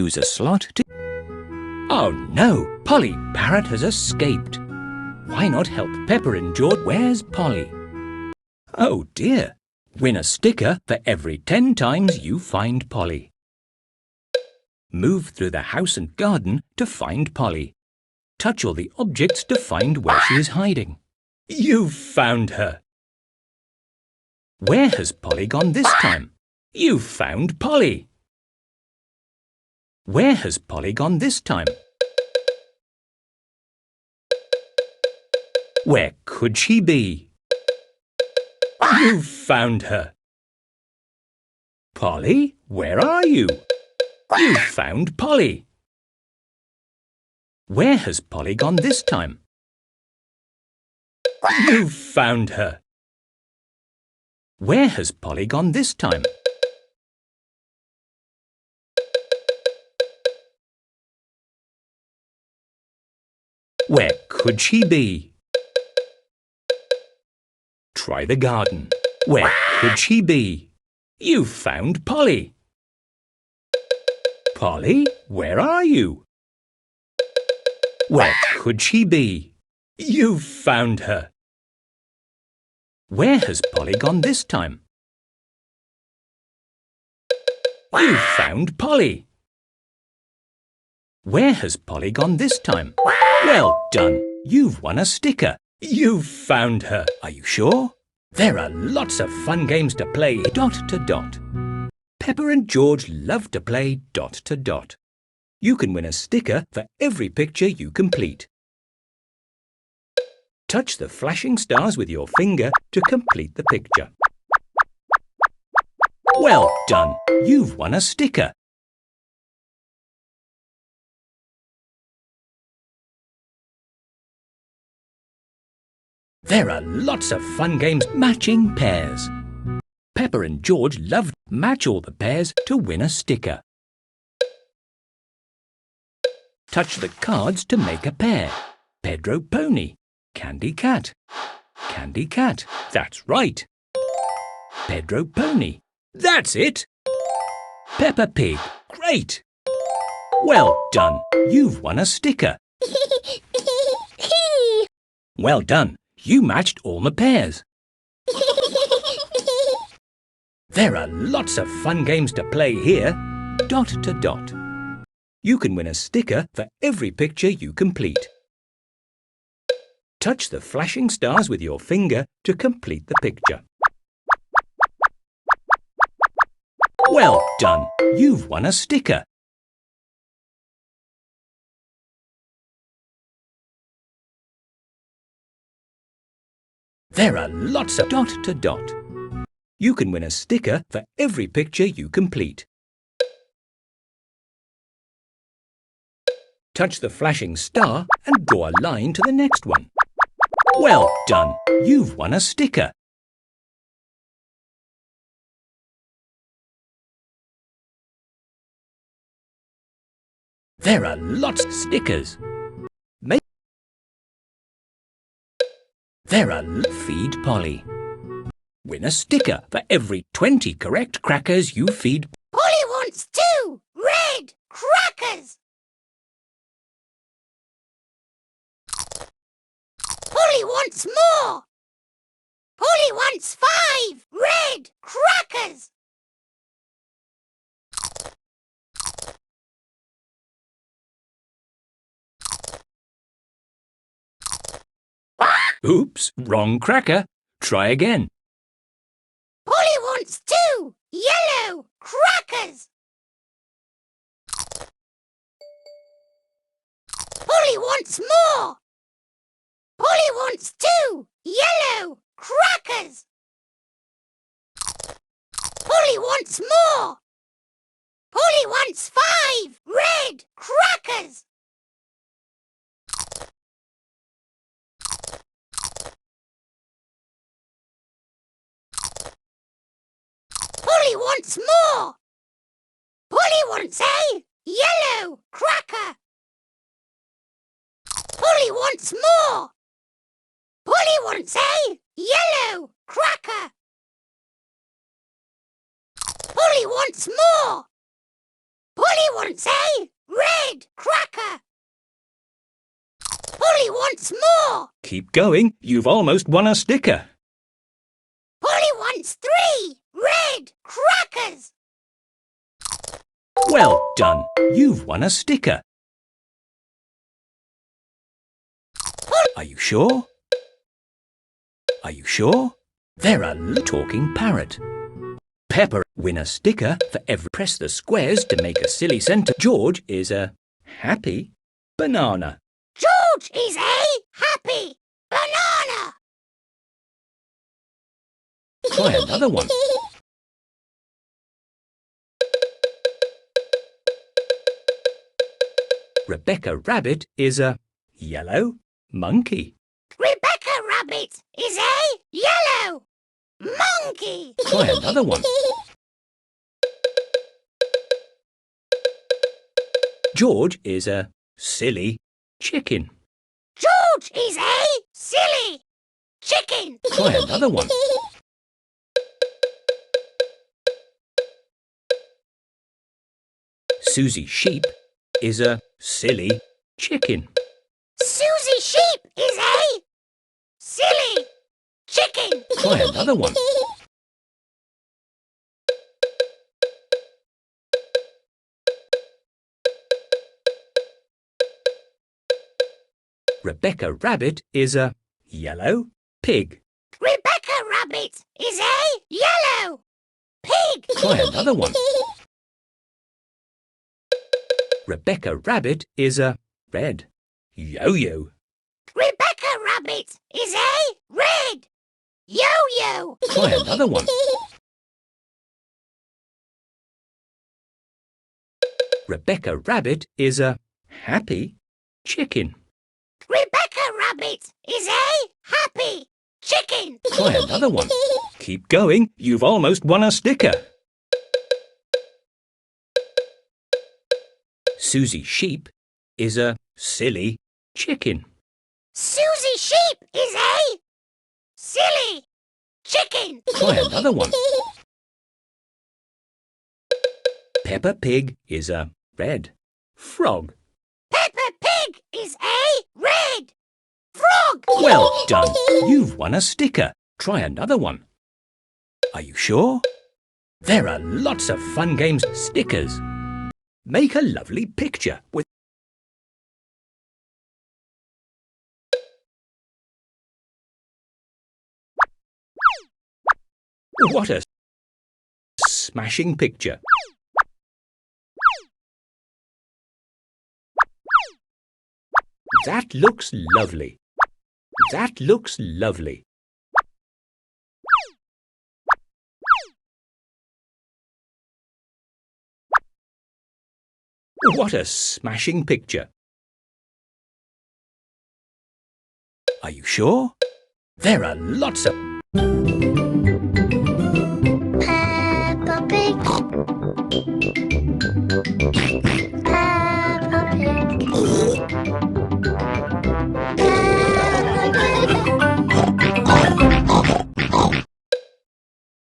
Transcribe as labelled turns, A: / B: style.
A: use a slot to... Oh no, Polly Parrot has escaped. Why not help Pepper and George? Where's Polly? Oh dear, win a sticker for every 10 times you find Polly. Move through the house and garden to find Polly. Touch all the objects to find where she is hiding. You've found her. Where has Polly gone this time? You've found Polly. Where has Polly gone this time? Where could she be? You've found her. Polly, where are you? You've found Polly. Where has Polly gone this time? You've found her. Where has Polly gone this time? Where could she be? Try the garden. Where could she be? You've found Polly. Polly, where are you? Where could she be? You've found her. Where has Polly gone this time? You've found Polly. Where has Polly gone this time? Well done. You've won a sticker. You've found her. Are you sure? There are lots of fun games to play dot to dot. Pepper and George love to play dot to dot. You can win a sticker for every picture you complete. Touch the flashing stars with your finger to complete the picture. Well done! You've won a sticker. There are lots of fun games matching pairs. Pepper and George love to match all the pairs to win a sticker. Touch the cards to make a pair. Pedro Pony, Candy Cat. Candy Cat, that's right. Pedro Pony, that's it. Peppa Pig, great. Well done, you've won a sticker. Well done, you matched all the pairs. There are lots of fun games to play here, dot to dot. You can win a sticker for every picture you complete. Touch the flashing stars with your finger to complete the picture. Well done! You've won a sticker. There are lots of dot to dot. You can win a sticker for every picture you complete. Touch the flashing star and draw a line to the next one. Well done! You've won a sticker. There are lots of stickers. Feed Polly. Win a sticker for every 20 correct crackers you feed.
B: Polly wants 2 red crackers. Polly wants more. Polly wants 5 red crackers.
A: Oops, wrong cracker. Try again.
B: Polly wants 2 yellow crackers. Polly wants more. Polly wants 2 yellow crackers. Polly wants more. Polly wants 5 red crackers. Polly wants more. Polly wants a yellow cracker. Polly wants more. Polly wants a yellow cracker. Polly wants more. Polly wants a red cracker. Polly wants more.
A: Keep going, you've almost won a sticker.
B: Polly wants 3 red crackers.
A: Well done, you've won a sticker. Are you sure? Are you sure? They're a talking parrot. Pepper win a sticker for every press the squares to make a silly sentence. George is a happy banana.
B: George is a happy banana.
A: Try another one. Rebecca Rabbit is a yellow monkey.
B: Rebecca Rabbit is a yellow monkey.
A: Try another one. George is a silly chicken.
B: George is a silly chicken.
A: Try another one. Susie Sheep is a silly chicken.
B: Susie Sheep is a silly chicken.
A: Try another one. Rebecca Rabbit is a yellow pig.
B: Rebecca Rabbit is a yellow pig.
A: Try another one. Rebecca Rabbit is a red yo-yo.
B: Rebecca Rabbit is a red yo-yo.
A: Try another one. Rebecca Rabbit is a happy chicken.
B: Rebecca Rabbit is a happy chicken.
A: Try another one. Keep going, you've almost won a sticker. Susie Sheep is a silly chicken.
B: Susie Sheep is a silly chicken.
A: Try another one. Peppa Pig is a red frog.
B: Peppa Pig is a red frog.
A: Well done, you've won a sticker. Try another one. Are you sure? There are lots of fun games. Stickers. Make a lovely picture with what a smashing picture. That looks lovely. That looks lovely. What a smashing picture. Are you sure? There are lots of